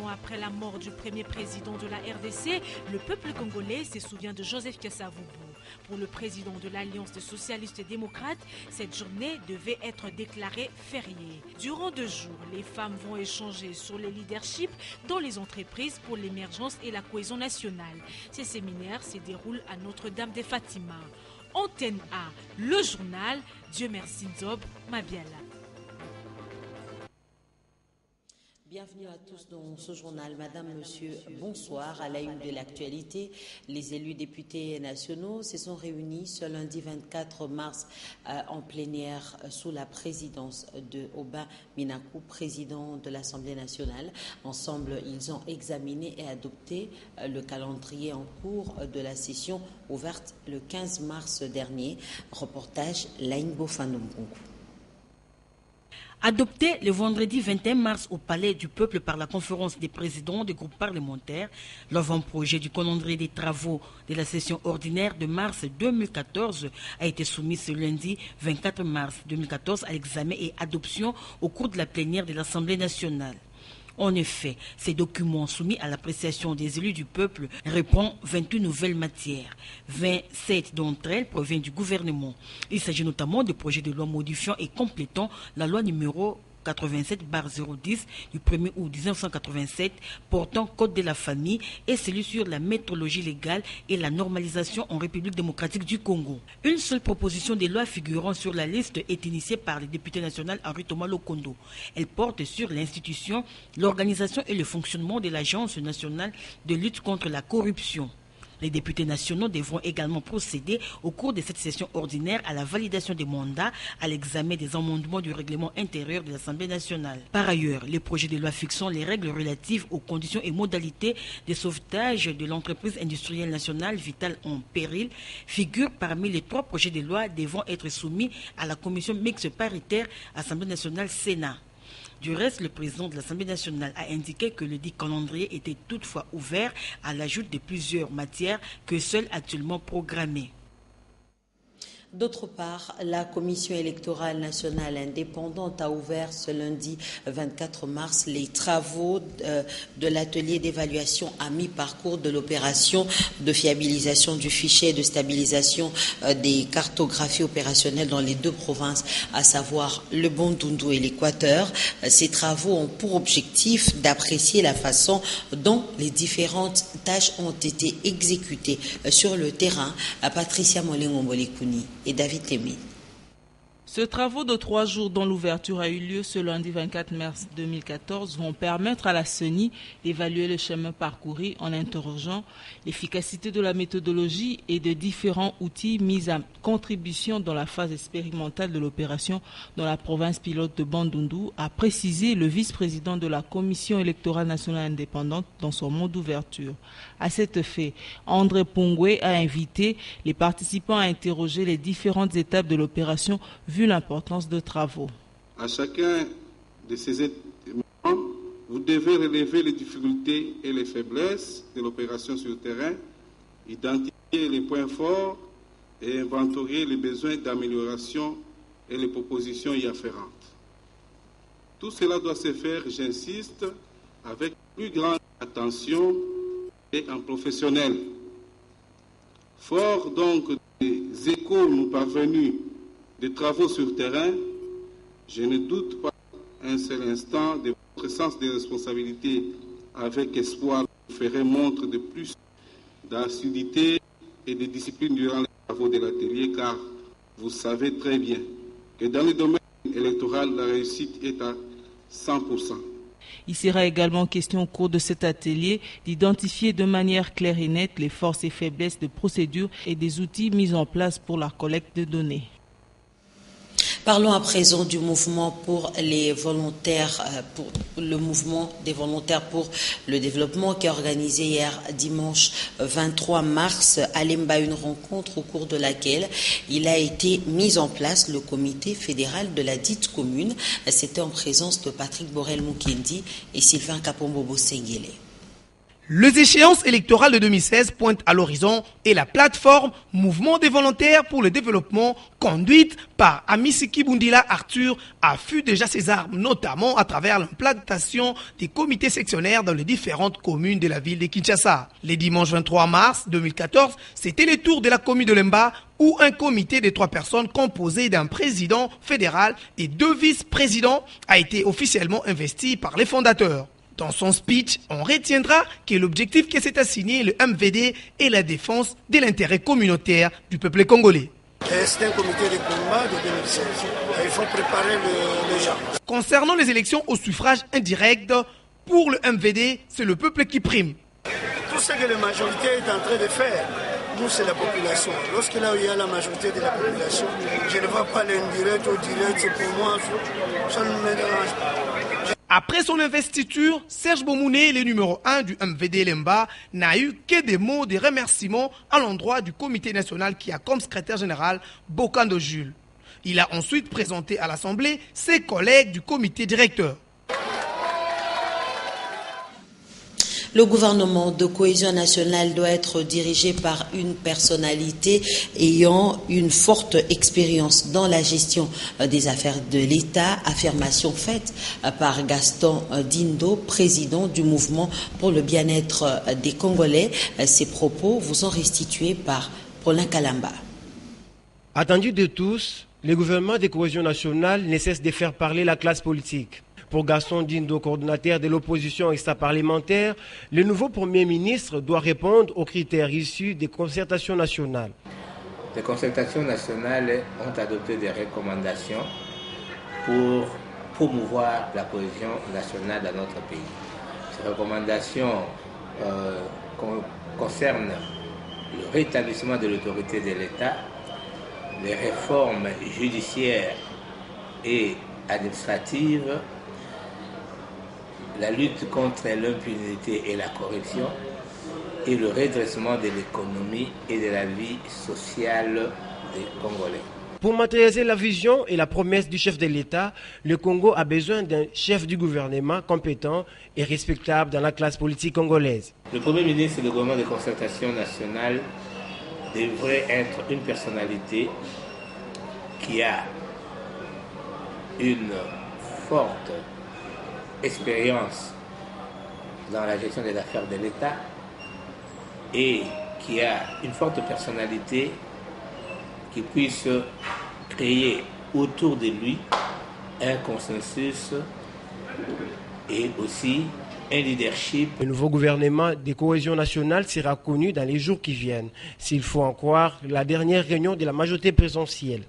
Ans après la mort du premier président de la RDC, le peuple congolais se souvient de Joseph Kasavubu. Pour le président de l'Alliance des socialistes et démocrates, cette journée devait être déclarée fériée. Durant 2 jours, les femmes vont échanger sur le leadership dans les entreprises pour l'émergence et la cohésion nationale. Ces séminaires se déroulent à Notre-Dame de Fatima. Antenne A, le journal, Dieu merci Nzob, Mabiala. Bienvenue à tous dans ce journal. Madame, Monsieur, bonsoir. À la une de l'actualité, les élus députés nationaux se sont réunis ce lundi 24 mars en plénière sous la présidence de Aubin Minakou, président de l'Assemblée nationale. Ensemble, ils ont examiné et adopté le calendrier en cours de la session ouverte le 15 mars dernier. Reportage Laïn Bofanombongo. Adopté le vendredi 21 mars au Palais du Peuple par la conférence des présidents des groupes parlementaires, l'avant-projet du calendrier des travaux de la session ordinaire de mars 2014 a été soumis ce lundi 24 mars 2014 à l'examen et adoption au cours de la plénière de l'Assemblée nationale. En effet, ces documents soumis à l'appréciation des élus du peuple répondent 28 nouvelles matières. 27 d'entre elles proviennent du gouvernement. Il s'agit notamment de projets de loi modifiant et complétant la loi numéro 87/010 du 1er août 1987 portant code de la famille et celui sur la métrologie légale et la normalisation en République démocratique du Congo. Une seule proposition de loi figurant sur la liste est initiée par le député national Henri Thomas Lokondo. Elle porte sur l'institution, l'organisation et le fonctionnement de l'Agence nationale de lutte contre la corruption. Les députés nationaux devront également procéder au cours de cette session ordinaire à la validation des mandats, à l'examen des amendements du règlement intérieur de l'Assemblée nationale. Par ailleurs, les projets de loi fixant les règles relatives aux conditions et modalités de sauvetage de l'entreprise industrielle nationale vitale en péril figurent parmi les 3 projets de loi devant être soumis à la commission mixte paritaire Assemblée nationale-Sénat. Du reste, le président de l'Assemblée nationale a indiqué que le dit calendrier était toutefois ouvert à l'ajout de plusieurs matières que seules actuellement programmées. D'autre part, la Commission électorale nationale indépendante a ouvert ce lundi 24 mars les travaux de l'atelier d'évaluation à mi-parcours de l'opération de fiabilisation du fichier et de stabilisation des cartographies opérationnelles dans les 2 provinces, à savoir le Bandundu et l'Équateur. Ces travaux ont pour objectif d'apprécier la façon dont les différentes tâches ont été exécutées sur le terrain. Patricia Molengombolekuni et David Témé. Ces travaux de 3 jours dont l'ouverture a eu lieu ce lundi 24 mars 2014 vont permettre à la CENI d'évaluer le chemin parcouru en interrogeant l'efficacité de la méthodologie et de différents outils mis à contribution dans la phase expérimentale de l'opération dans la province pilote de Bandundu, a précisé le vice-président de la Commission électorale nationale indépendante dans son mot d'ouverture. À cet effet, André Pongwe a invité les participants à interroger les différentes étapes de l'opération vu l'importance de travaux. À chacun de ces éléments, vous devez relever les difficultés et les faiblesses de l'opération sur le terrain, identifier les points forts et inventorier les besoins d'amélioration et les propositions y afférentes. Tout cela doit se faire, j'insiste, avec plus grande attention et en professionnel. Fort donc des échos nous parvenus des travaux sur terrain, je ne doute pas un seul instant de votre sens de responsabilité. Avec espoir, vous ferez montre de plus d'assiduité et de discipline durant les travaux de l'atelier, car vous savez très bien que dans le domaine électoral, la réussite est à 100%. Il sera également question au cours de cet atelier d'identifier de manière claire et nette les forces et faiblesses de procédures et des outils mis en place pour la collecte de données. Parlons à présent du mouvement pour les volontaires, pour le mouvement des volontaires pour le développement qui a organisé hier dimanche 23 mars à Lemba une rencontre au cours de laquelle il a été mis en place le comité fédéral de la dite commune. C'était en présence de Patrick Borel-Mukendi et Sylvain Kapombo-Senguele. Les échéances électorales de 2016 pointent à l'horizon et la plateforme Mouvement des volontaires pour le développement, conduite par Amisiki Bundila Arthur, affût déjà ses armes, notamment à travers l'implantation des comités sectionnaires dans les différentes communes de la ville de Kinshasa. Les dimanches 23 mars 2014, c'était le tour de la commune de Lemba où un comité de 3 personnes composé d'un président fédéral et 2 vice-présidents a été officiellement investi par les fondateurs. Dans son speech, on retiendra que l'objectif qui s'est assigné le MVD est la défense de l'intérêt communautaire du peuple congolais. C'est un comité de combat de 2016. Il faut préparer les gens. Concernant les élections au suffrage indirect, pour le MVD, c'est le peuple qui prime. Tout ce que la majorité est en train de faire, nous c'est la population. Lorsque là où il y a la majorité de la population, je ne vois pas l'indirect ou direct, c'est pour moi, ça ne me dérange pas. Après son investiture, Serge Bomouné, le numéro 1 du MVD Lemba, n'a eu que des mots de remerciement à l'endroit du comité national qui a comme secrétaire général Bokando Jules. Il a ensuite présenté à l'Assemblée ses collègues du comité directeur. Le gouvernement de cohésion nationale doit être dirigé par une personnalité ayant une forte expérience dans la gestion des affaires de l'État, affirmation faite par Gaston Dindo, président du mouvement pour le bien-être des Congolais. Ces propos vous sont restitués par Paulin Kalamba. Attendu de tous, le gouvernement de cohésion nationale ne cesse de faire parler la classe politique. Pour Gaston Dindo, coordonnateur de l'opposition extra-parlementaire, le nouveau Premier ministre doit répondre aux critères issus des concertations nationales. Les concertations nationales ont adopté des recommandations pour promouvoir la cohésion nationale dans notre pays. Ces recommandations concernent le rétablissement de l'autorité de l'État, les réformes judiciaires et administratives, la lutte contre l'impunité et la corruption et le redressement de l'économie et de la vie sociale des Congolais. Pour matérialiser la vision et la promesse du chef de l'État, le Congo a besoin d'un chef du gouvernement compétent et respectable dans la classe politique congolaise. Le Premier ministre du gouvernement de concertation nationale devrait être une personnalité qui a une forte expérience dans la gestion des affaires de l'État et qui a une forte personnalité qui puisse créer autour de lui un consensus et aussi un leadership. Le nouveau gouvernement de cohésion nationale sera connu dans les jours qui viennent, s'il faut en croire la dernière réunion de la majorité présidentielle.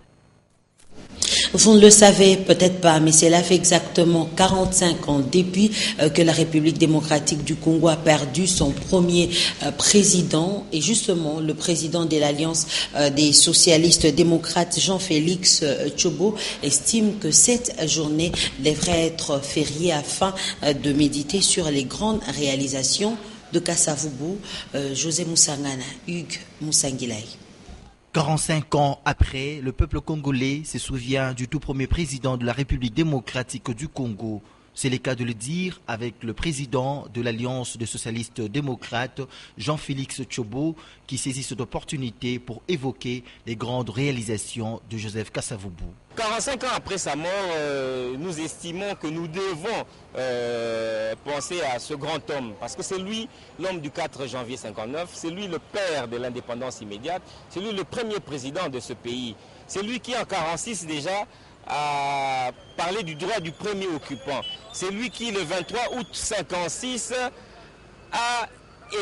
Vous ne le savez peut-être pas, mais cela fait exactement 45 ans depuis que la République démocratique du Congo a perdu son premier président. Et justement, le président de l'Alliance des socialistes démocrates, Jean-Félix Tchobo, estime que cette journée devrait être fériée afin de méditer sur les grandes réalisations de Kasavubu, José Moussangana, Hugues Moussangilai. 45 ans après, le peuple congolais se souvient du tout premier président de la République démocratique du Congo. C'est le cas de le dire avec le président de l'Alliance des socialistes démocrates, Jean-Félix Tchobo, qui saisit cette opportunité pour évoquer les grandes réalisations de Joseph Kasavubu. 45 ans après sa mort, nous estimons que nous devons penser à ce grand homme, parce que c'est lui l'homme du 4 janvier 59, c'est lui le père de l'indépendance immédiate, c'est lui le premier président de ce pays, c'est lui qui en 1946 déjà a parlé du droit du premier occupant, c'est lui qui le 23 août 1956 a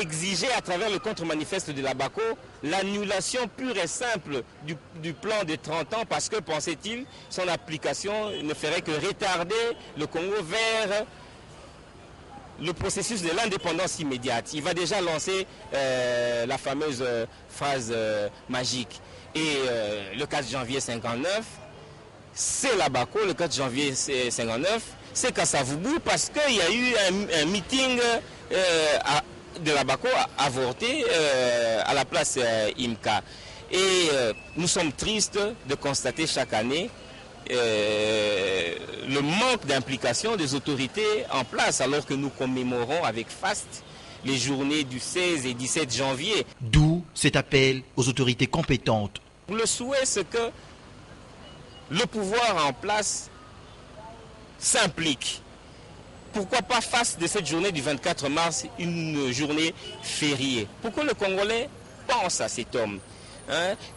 exigé à travers le contre-manifeste de la BACO l'annulation pure et simple du plan de 30 ans parce que, pensait-il, son application ne ferait que retarder le Congo vers le processus de l'indépendance immédiate. Il va déjà lancer la fameuse phrase magique. Et le 4 janvier 1959, c'est l'Abaco le 4 janvier 59, c'est Kasavubu parce qu'il y a eu un meeting de l'Abaco avorté à la place IMCA. Et nous sommes tristes de constater chaque année le manque d'implication des autorités en place alors que nous commémorons avec faste les journées du 16 et 17 janvier. D'où cet appel aux autorités compétentes. Le souhait, c'est que le pouvoir en place s'implique. Pourquoi pas face de cette journée du 24 mars une journée fériée? Pourquoi le Congolais pense à cet homme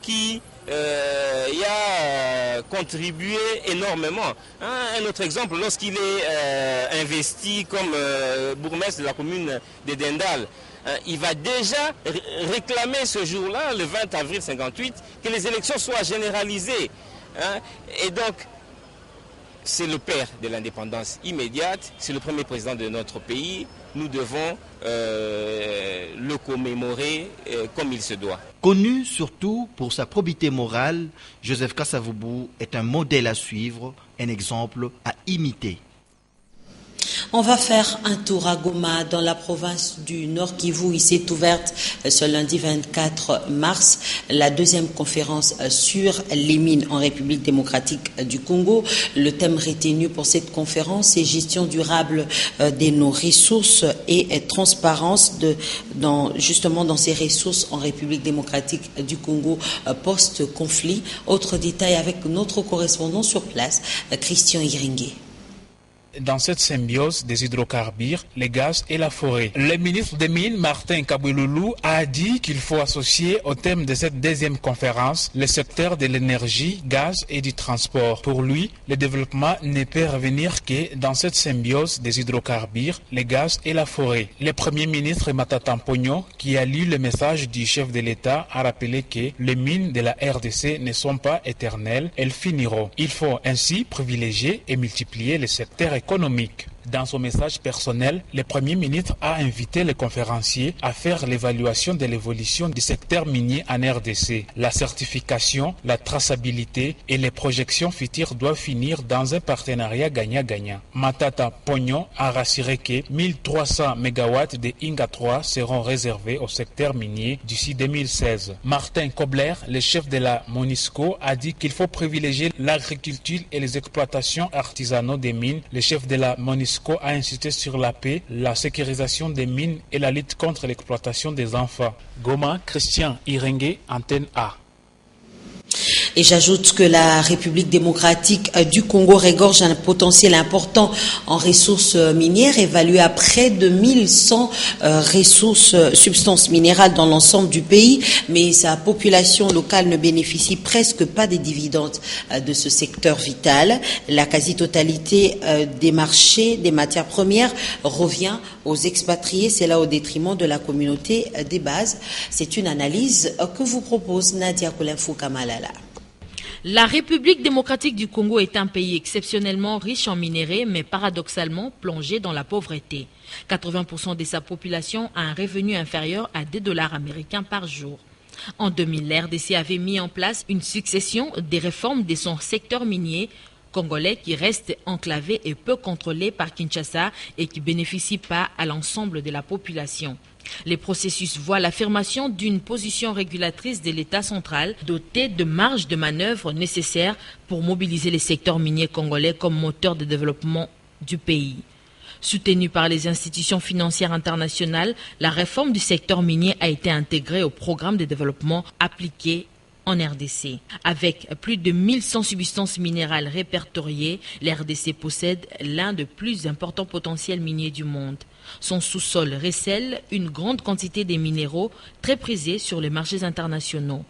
qui y a contribué énormément. Un autre exemple, lorsqu'il est investi comme bourgmestre de la commune de Dendal, il va déjà réclamer ce jour-là, le 20 avril 58, que les élections soient généralisées. Et donc, c'est le père de l'indépendance immédiate, c'est le premier président de notre pays. Nous devons le commémorer comme il se doit. Connu surtout pour sa probité morale, Joseph Kasavubu est un modèle à suivre, un exemple à imiter. On va faire un tour à Goma, dans la province du Nord Kivu. Il s'est ouverte ce lundi 24 mars la deuxième conférence sur les mines en République démocratique du Congo. Le thème retenu pour cette conférence est gestion durable de nos ressources et transparence dans ces ressources en République démocratique du Congo post-conflit. Autre détail avec notre correspondant sur place, Christian Iringue. Dans cette symbiose des hydrocarbures, les gaz et la forêt. Le ministre des Mines, Martin Kabouloulou, a dit qu'il faut associer au thème de cette deuxième conférence le secteur de l'énergie, gaz et du transport. Pour lui, le développement ne peut revenir que dans cette symbiose des hydrocarbures, les gaz et la forêt. Le premier ministre Matata Ponyo, qui a lu le message du chef de l'État, a rappelé que les mines de la RDC ne sont pas éternelles, elles finiront. Il faut ainsi privilégier et multiplier les secteurs économique. Dans son message personnel, le Premier ministre a invité les conférenciers à faire l'évaluation de l'évolution du secteur minier en RDC. La certification, la traçabilité et les projections futures doivent finir dans un partenariat gagnant-gagnant. Matata Ponyo a rassuré que 1300 MW de Inga 3 seront réservés au secteur minier d'ici 2016. Martin Kobler, le chef de la MONUSCO, a dit qu'il faut privilégier l'agriculture et les exploitations artisanales des mines. Le chef de la MONUSCO a insisté sur la paix, la sécurisation des mines et la lutte contre l'exploitation des enfants. Goma, Christian Iringue, Antenne A. Et j'ajoute que la République démocratique du Congo regorge un potentiel important en ressources minières, évalué à près de 1100 substances minérales dans l'ensemble du pays, mais sa population locale ne bénéficie presque pas des dividendes de ce secteur vital. La quasi-totalité des marchés des matières premières revient aux expatriés, c'est là au détriment de la communauté des bases. C'est une analyse que vous propose Nadia Kolenfou-Kamalala. La République démocratique du Congo est un pays exceptionnellement riche en minéraux, mais paradoxalement plongé dans la pauvreté. 80% de sa population a un revenu inférieur à $2 américains par jour. En 2000, la RDC avait mis en place une succession des réformes de son secteur minier congolais qui reste enclavé et peu contrôlé par Kinshasa et qui ne bénéficie pas à l'ensemble de la population. Les processus voient l'affirmation d'une position régulatrice de l'État central dotée de marges de manœuvre nécessaires pour mobiliser les secteurs miniers congolais comme moteur de développement du pays. Soutenue par les institutions financières internationales, la réforme du secteur minier a été intégrée au programme de développement appliqué en RDC. Avec plus de 1100 substances minérales répertoriées, la RDC possède l'un des plus importants potentiels miniers du monde. Son sous-sol recèle une grande quantité de minéraux très prisés sur les marchés internationaux,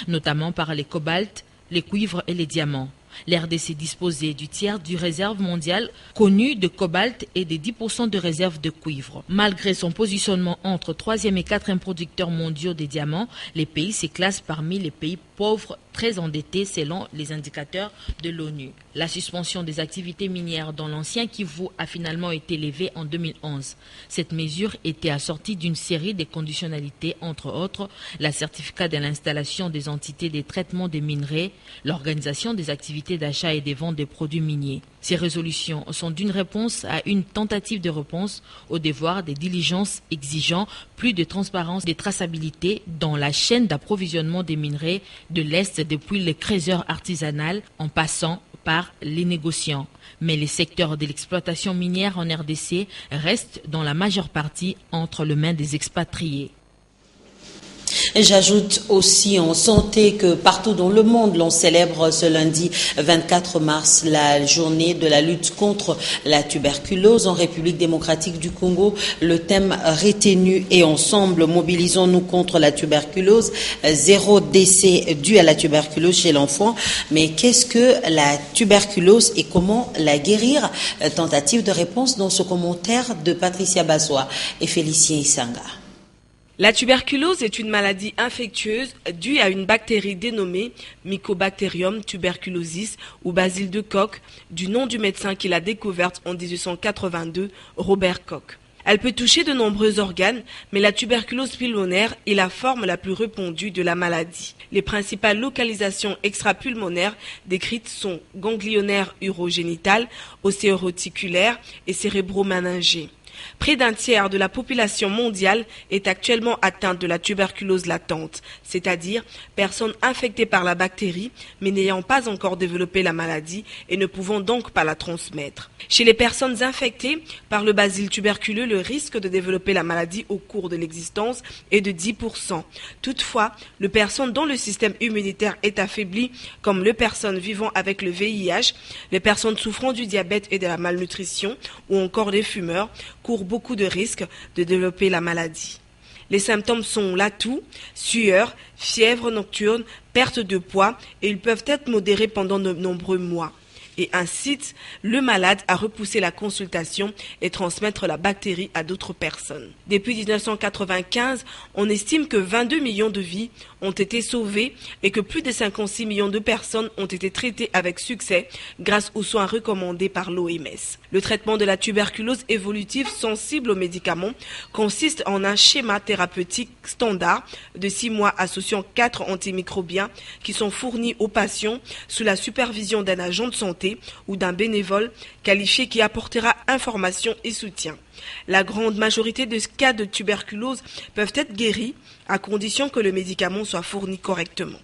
notamment par les cobaltes, les cuivres et les diamants. La RDC disposait du tiers du réserve mondiale connu de cobalt et de 10% de réserve de cuivre. Malgré son positionnement entre 3e et 4e producteurs mondiaux de diamants, les pays se classent parmi les pays pauvres très endettés selon les indicateurs de l'ONU. La suspension des activités minières dans l'ancien Kivu a finalement été levée en 2011. Cette mesure était assortie d'une série de conditionnalités, entre autres la certificat de l'installation des entités de traitement des minerais, l'organisation des activités d'achat et de vente des produits miniers. Ces résolutions sont d'une réponse à une tentative de réponse au devoir des diligences exigeant plus de transparence et de traçabilité dans la chaîne d'approvisionnement des minerais de l'Est depuis les creuseurs artisanales en passant par les négociants. Mais les secteurs de l'exploitation minière en RDC restent dans la majeure partie entre les mains des expatriés. J'ajoute aussi en santé que partout dans le monde, l'on célèbre ce lundi 24 mars la journée de la lutte contre la tuberculose. En République démocratique du Congo, le thème retenu est ensemble, mobilisons-nous contre la tuberculose. 0 décès dû à la tuberculose chez l'enfant. Mais qu'est-ce que la tuberculose et comment la guérir? Tentative de réponse dans ce commentaire de Patricia Bassois et Félicien Isanga. La tuberculose est une maladie infectieuse due à une bactérie dénommée Mycobacterium tuberculosis ou bacille de Koch, du nom du médecin qui l'a découverte en 1882, Robert Koch. Elle peut toucher de nombreux organes, mais la tuberculose pulmonaire est la forme la plus répandue de la maladie. Les principales localisations extrapulmonaires décrites sont ganglionnaire urogénitale, océoréticulaire et cérébroméningée. Près d'un tiers de la population mondiale est actuellement atteinte de la tuberculose latente, c'est-à-dire personnes infectées par la bactérie mais n'ayant pas encore développé la maladie et ne pouvant donc pas la transmettre. Chez les personnes infectées par le bacille tuberculeux, le risque de développer la maladie au cours de l'existence est de 10%. Toutefois, les personnes dont le système immunitaire est affaibli, comme les personnes vivant avec le VIH, les personnes souffrant du diabète et de la malnutrition ou encore les fumeurs, courent beaucoup de risques de développer la maladie. Les symptômes sont la toux, sueur, fièvre nocturne, perte de poids et ils peuvent être modérés pendant de nombreux mois et incitent le malade à repousser la consultation et transmettre la bactérie à d'autres personnes. Depuis 1995, on estime que 22 millions de vies ont été sauvées et que plus de 56 millions de personnes ont été traitées avec succès grâce aux soins recommandés par l'OMS. Le traitement de la tuberculose évolutive sensible aux médicaments consiste en un schéma thérapeutique standard de 6 mois associant 4 antimicrobiens qui sont fournis aux patients sous la supervision d'un agent de santé ou d'un bénévole qualifié qui apportera information et soutien. La grande majorité des cas de tuberculose peuvent être guéris à condition que le médicament soit fourni correctement.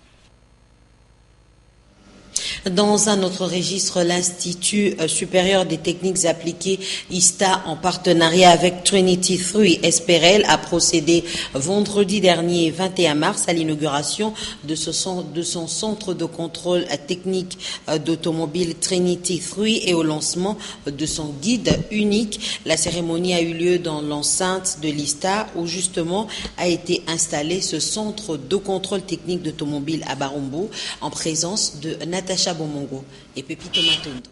Dans un autre registre, l'Institut supérieur des techniques appliquées ISTA, en partenariat avec Trinity 3 Esperel, a procédé vendredi dernier 21 mars à l'inauguration de son centre de contrôle technique d'automobile Trinity 3 et au lancement de son guide unique. La cérémonie a eu lieu dans l'enceinte de l'ISTA où justement a été installé ce centre de contrôle technique d'automobile à Barumbu en présence de Natacha Bomongo et Pepito Matondo.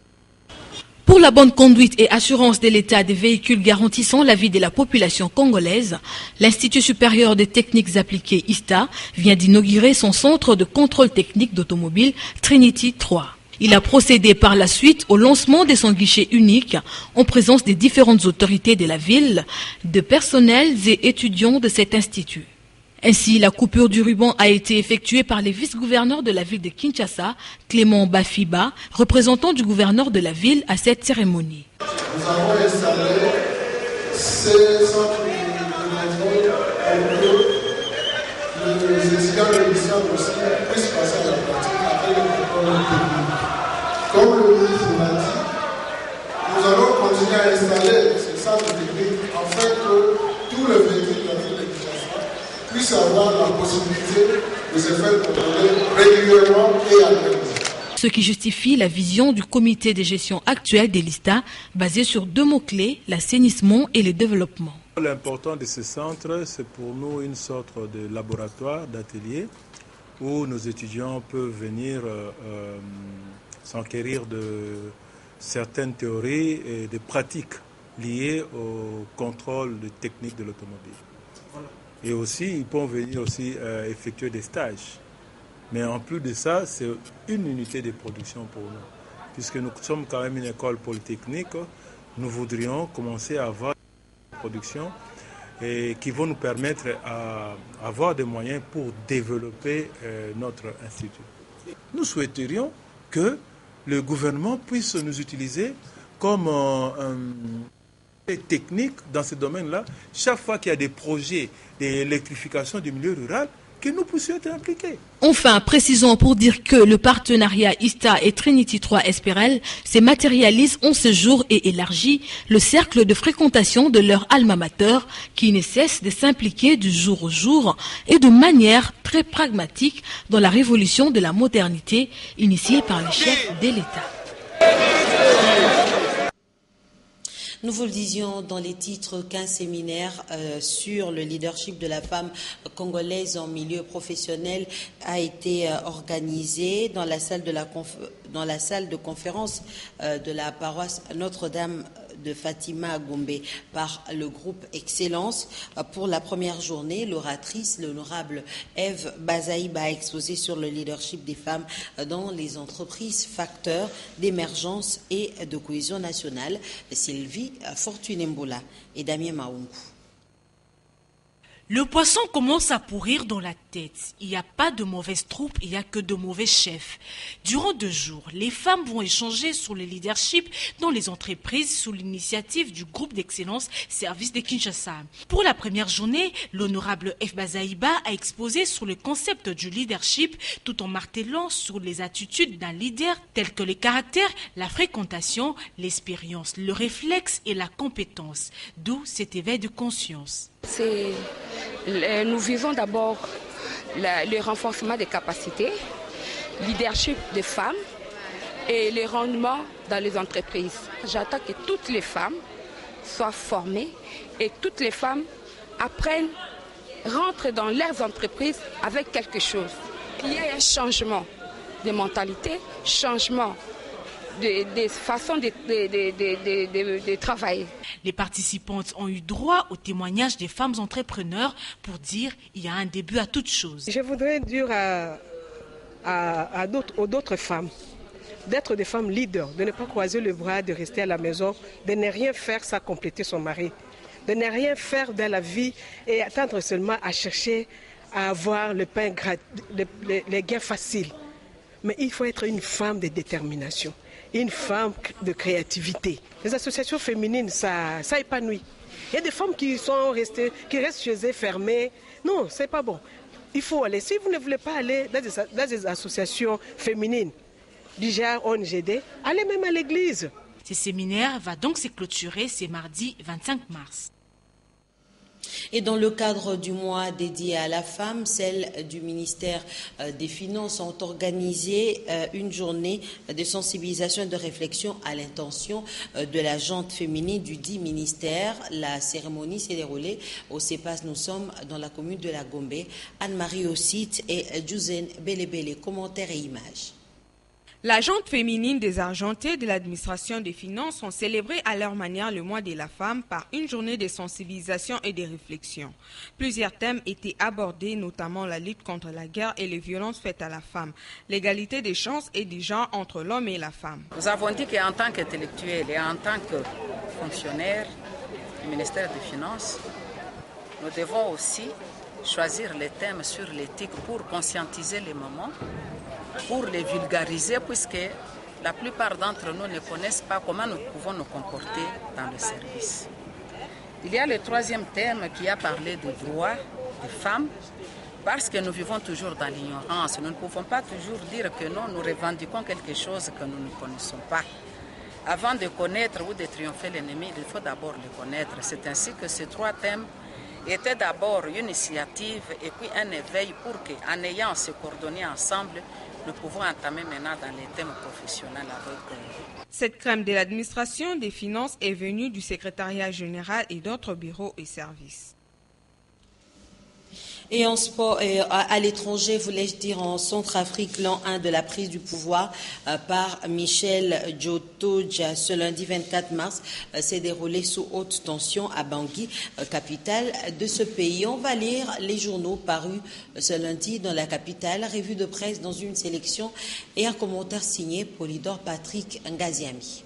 Pour la bonne conduite et assurance de l'état des véhicules garantissant la vie de la population congolaise, l'Institut supérieur des techniques appliquées ISTA vient d'inaugurer son centre de contrôle technique d'automobile Trinity 3. Il a procédé par la suite au lancement de son guichet unique en présence des différentes autorités de la ville, de personnels et étudiants de cet institut. Ainsi, la coupure du ruban a été effectuée par les vice-gouverneurs de la ville de Kinshasa, Clément Bafiba, représentant du gouverneur de la ville à cette cérémonie. Nous avons installé ces centres pour que les étudiants de l'ISTA aussi puissent passer à la pratique avec le contrôle technique. Comme le ministre l'a dit, nous allons continuer à installer ces centres techniques afin que tous les véhicules de la ville de Kinshasa puissent avoir la possibilité de se faire contrôler régulièrement et annuellement. Ce qui justifie la vision du comité de gestion actuel de l'ISTA, basée sur 2 mots-clés, l'assainissement et le développement. L'important de ce centre, c'est pour nous une sorte de laboratoire, d'atelier, où nos étudiants peuvent venir s'enquérir de certaines théories et des pratiques liées au contrôle de technique de l'automobile. Et aussi, ils peuvent venir aussi effectuer des stages Mais en plus de ça, c'est une unité de production pour nous. Puisque nous sommes quand même une école polytechnique, nous voudrions commencer à avoir des productions et qui vont nous permettre à avoir des moyens pour développer notre institut. Nous souhaiterions que le gouvernement puisse nous utiliser comme technique dans ce domaine-là. Chaque fois qu'il y a des projets d'électrification du milieu rural, que nous puissions être impliqués. Enfin, précisons pour dire que le partenariat ISTA et Trinity 3 Esperel se matérialise en ce jour et élargit le cercle de fréquentation de leur alma mater qui ne cesse de s'impliquer du jour au jour et de manière très pragmatique dans la révolution de la modernité initiée par les chefs de l'État. Nous vous le disions dans les titres qu'un séminaire sur le leadership de la femme congolaise en milieu professionnel a été organisé dans la salle de conférence de la paroisse Notre-Dame de Fatima à Gombe par le groupe Excellence. Pour la première journée, l'oratrice, l'honorable Eve Bazaïba, a exposé sur le leadership des femmes dans les entreprises, facteurs d'émergence et de cohésion nationale. Sylvie Fortunembola et Damien Maungu. Le poisson commence à pourrir dans la tête. Il n'y a pas de mauvaises troupes, il n'y a que de mauvais chefs. Durant 2 jours, les femmes vont échanger sur le leadership dans les entreprises sous l'initiative du groupe d'excellence Service de Kinshasa. Pour la première journée, l'honorable F. Bazaïba a exposé sur le concept du leadership tout en martelant sur les attitudes d'un leader tels que les caractères, la fréquentation, l'expérience, le réflexe et la compétence. D'où cet éveil de conscience. Nous visons d'abord le renforcement des capacités, leadership des femmes et le rendement dans les entreprises. J'attends que toutes les femmes soient formées et toutes les femmes rentrent dans leurs entreprises avec quelque chose. Il y a un changement de mentalité, changement de façon de travailler. Les participantes ont eu droit au témoignage des femmes entrepreneurs pour dire qu'il y a un début à toute chose. Je voudrais dire aux d'autres femmes d'être des femmes leaders, de ne pas croiser le bras, de rester à la maison, de ne rien faire sans compléter son mari, de ne rien faire dans la vie et attendre seulement à chercher à avoir le pain, les gains faciles. Mais il faut être une femme de détermination, une femme de créativité. Les associations féminines, ça épanouit. Il y a des femmes qui restent chez elles fermées. Non, c'est pas bon. Il faut aller. Si vous ne voulez pas aller dans des associations féminines, du genre ONGD, allez même à l'église. Ce séminaire va donc se clôturer ce mardi 25 mars. Et dans le cadre du mois dédié à la femme, celles du ministère des Finances ont organisé une journée de sensibilisation et de réflexion à l'intention de la gente féminine du dit ministère. La cérémonie s'est déroulée au CEPAS. Nous sommes dans la commune de la Gombe. Anne-Marie Ossite et Juzen Belebele. Commentaires et images. La gente féminine des argentés de l'administration des finances ont célébré à leur manière le mois de la femme par une journée de sensibilisation et de réflexion. Plusieurs thèmes étaient abordés, notamment la lutte contre la guerre et les violences faites à la femme, l'égalité des chances et des genres entre l'homme et la femme. Nous avons dit qu'en tant qu'intellectuels et en tant que fonctionnaires du ministère des Finances, nous devons aussi choisir les thèmes sur l'éthique pour conscientiser les mamans, pour les vulgariser, puisque la plupart d'entre nous ne connaissent pas comment nous pouvons nous comporter dans le service. Il y a le troisième thème qui a parlé des droits des femmes, parce que nous vivons toujours dans l'ignorance. Nous ne pouvons pas toujours dire que non, nous revendiquons quelque chose que nous ne connaissons pas. Avant de connaître ou de triompher l'ennemi, il faut d'abord le connaître. C'est ainsi que ces 3 thèmes étaient d'abord une initiative et puis un éveil pour qu'en ayant se coordonner ensemble, nous pouvons entamer maintenant dans les thèmes professionnels avec eux. Cette crème de l'administration des finances est venue du secrétariat général et d'autres bureaux et services. Et en sport, à l'étranger, voulais-je dire en Centrafrique, l'an 1 de la prise du pouvoir par Michel Djotoja ce lundi 24 mars s'est déroulé sous haute tension à Bangui, capitale de ce pays. On va lire les journaux parus ce lundi dans la capitale, revue de presse dans une sélection et un commentaire signé Polydor Patrick Ngaziami.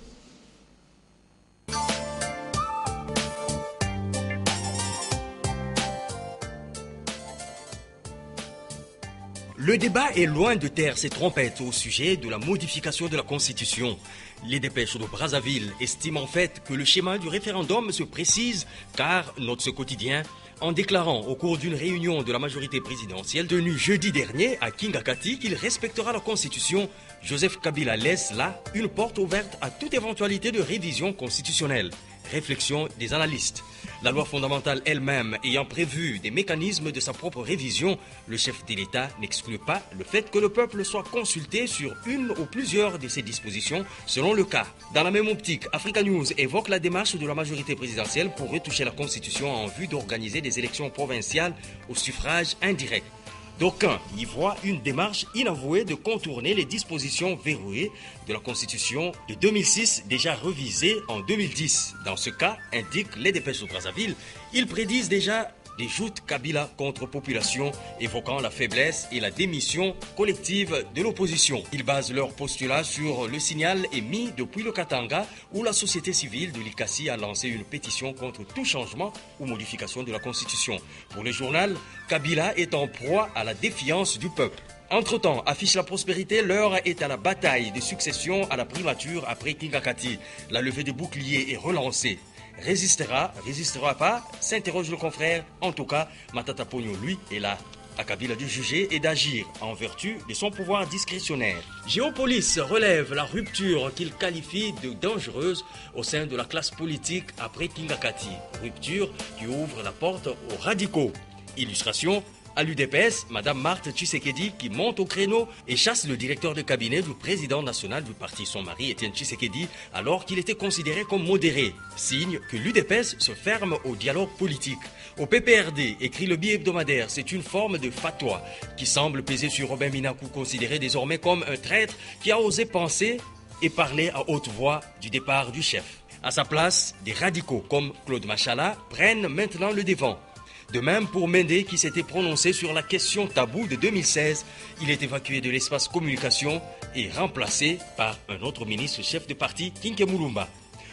Le débat est loin de taire ses trompettes au sujet de la modification de la Constitution. Les dépêches de Brazzaville estiment en fait que le schéma du référendum se précise car, note ce quotidien, en déclarant au cours d'une réunion de la majorité présidentielle tenue jeudi dernier à Kingakati qu'il respectera la Constitution, Joseph Kabila laisse là une porte ouverte à toute éventualité de révision constitutionnelle. Réflexion des analystes. La loi fondamentale elle-même ayant prévu des mécanismes de sa propre révision, le chef de l'État n'exclut pas le fait que le peuple soit consulté sur une ou plusieurs de ces dispositions selon le cas. Dans la même optique, Africa News évoque la démarche de la majorité présidentielle pour retoucher la Constitution en vue d'organiser des élections provinciales au suffrage indirect. D'aucuns y voient une démarche inavouée de contourner les dispositions verrouillées de la Constitution de 2006, déjà revisée en 2010. Dans ce cas, indiquent les dépêches de Brazzaville, ils prédisent déjà des joutes Kabila contre population, évoquant la faiblesse et la démission collective de l'opposition. Ils basent leur postulat sur le signal émis depuis le Katanga, où la société civile de l'ICACI a lancé une pétition contre tout changement ou modification de la Constitution. Pour le journal, Kabila est en proie à la défiance du peuple. Entre-temps, affiche la prospérité, l'heure est à la bataille de succession à la primature après Kingakati. La levée des boucliers est relancée. Résistera pas, s'interroge le confrère. En tout cas, Matata Pogno, lui, est là. À Kabila de juger et d'agir en vertu de son pouvoir discrétionnaire. Géopolis relève la rupture qu'il qualifie de dangereuse au sein de la classe politique après Kingakati. Rupture qui ouvre la porte aux radicaux. Illustration, à l'UDPS, Mme Marthe Tshisekedi qui monte au créneau et chasse le directeur de cabinet du président national du parti, son mari Étienne Tshisekedi, alors qu'il était considéré comme modéré. Signe que l'UDPS se ferme au dialogue politique. Au PPRD, écrit le bi-hebdomadaire, c'est une forme de fatwa qui semble peser sur Robin Minakou, considéré désormais comme un traître qui a osé penser et parler à haute voix du départ du chef. À sa place, des radicaux comme Claude Machala prennent maintenant le devant. De même pour Mende qui s'était prononcé sur la question taboue de 2016, il est évacué de l'espace communication et remplacé par un autre ministre chef de parti, Kinke Mulumba.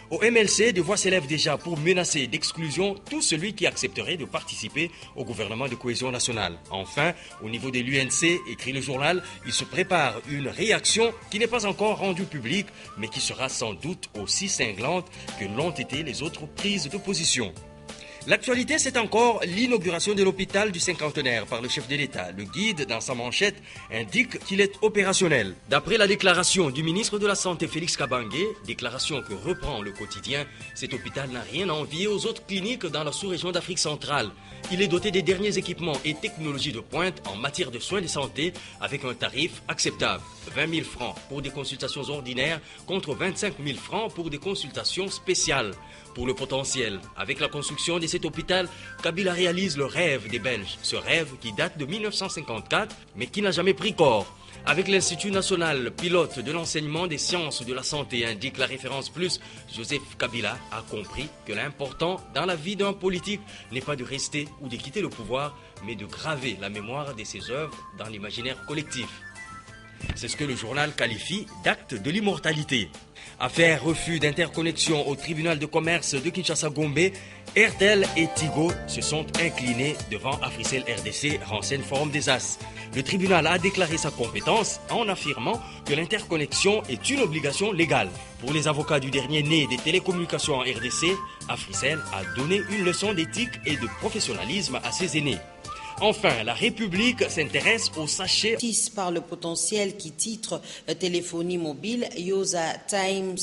Au MLC, des voix s'élèvent déjà pour menacer d'exclusion tout celui qui accepterait de participer au gouvernement de cohésion nationale. Enfin, au niveau de l'UNC, écrit le journal, il se prépare une réaction qui n'est pas encore rendue publique, mais qui sera sans doute aussi cinglante que l'ont été les autres prises de position. L'actualité, c'est encore l'inauguration de l'hôpital du cinquantenaire par le chef de l'État. Le guide, dans sa manchette, indique qu'il est opérationnel. D'après la déclaration du ministre de la Santé, Félix Kabange, déclaration que reprend le quotidien, cet hôpital n'a rien à envier aux autres cliniques dans la sous-région d'Afrique centrale. Il est doté des derniers équipements et technologies de pointe en matière de soins de santé avec un tarif acceptable. 20 000 francs pour des consultations ordinaires contre 25 000 francs pour des consultations spéciales. Pour le potentiel, avec la construction de cet hôpital, Kabila réalise le rêve des Belges. Ce rêve qui date de 1954, mais qui n'a jamais pris corps. Avec l'Institut national pilote de l'enseignement des sciences de la santé, indique la référence plus, Joseph Kabila a compris que l'important dans la vie d'un politique n'est pas de rester ou de quitter le pouvoir, mais de graver la mémoire de ses œuvres dans l'imaginaire collectif. C'est ce que le journal qualifie d'acte de l'immortalité. Affaire refus d'interconnexion au tribunal de commerce de Kinshasa-Gombe, Airtel et Tigo se sont inclinés devant Africell RDC, renseigne Forum des As. Le tribunal a déclaré sa compétence en affirmant que l'interconnexion est une obligation légale. Pour les avocats du dernier né des télécommunications en RDC, Africell a donné une leçon d'éthique et de professionnalisme à ses aînés. Enfin, la République s'intéresse au sachet par le potentiel qui titre téléphonie mobile. Yosa Times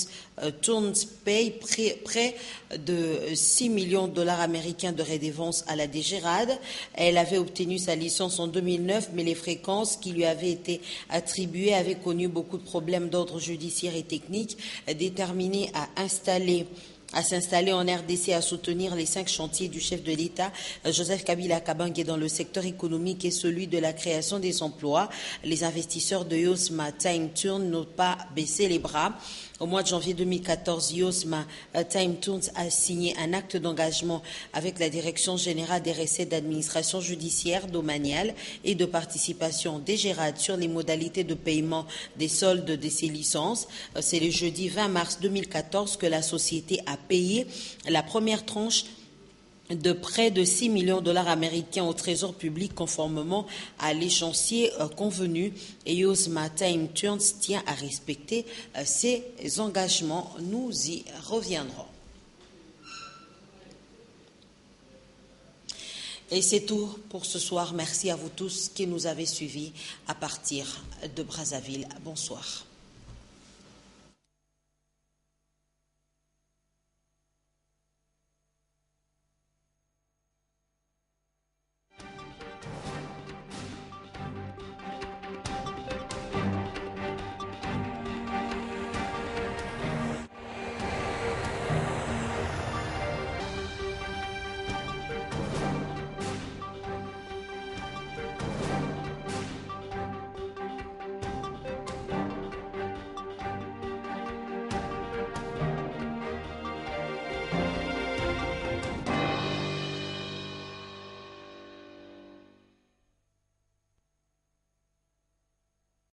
Turns Pay près de 6 millions de dollars américains de redevance à la DGRAD. Elle avait obtenu sa licence en 2009, mais les fréquences qui lui avaient été attribuées avaient connu beaucoup de problèmes d'ordre judiciaire et technique, déterminés à installer à s'installer en RDC, à soutenir les 5 chantiers du chef de l'État, Joseph Kabila Kabange, dans le secteur économique et celui de la création des emplois. Les investisseurs de Yosma Time Turn n'ont pas baissé les bras. Au mois de janvier 2014, Yosma Time Turns a signé un acte d'engagement avec la Direction générale des recettes d'administration judiciaire, domaniale et de participation des GERAD sur les modalités de paiement des soldes de ces licences. C'est le jeudi 20 mars 2014 que la société a payé la première tranche de près de 6 millions de dollars américains au trésor public conformément à l'échéancier convenu. Et Yosma Time Turns tient à respecter ses engagements. Nous y reviendrons. Et c'est tout pour ce soir. Merci à vous tous qui nous avez suivis à partir de Brazzaville. Bonsoir.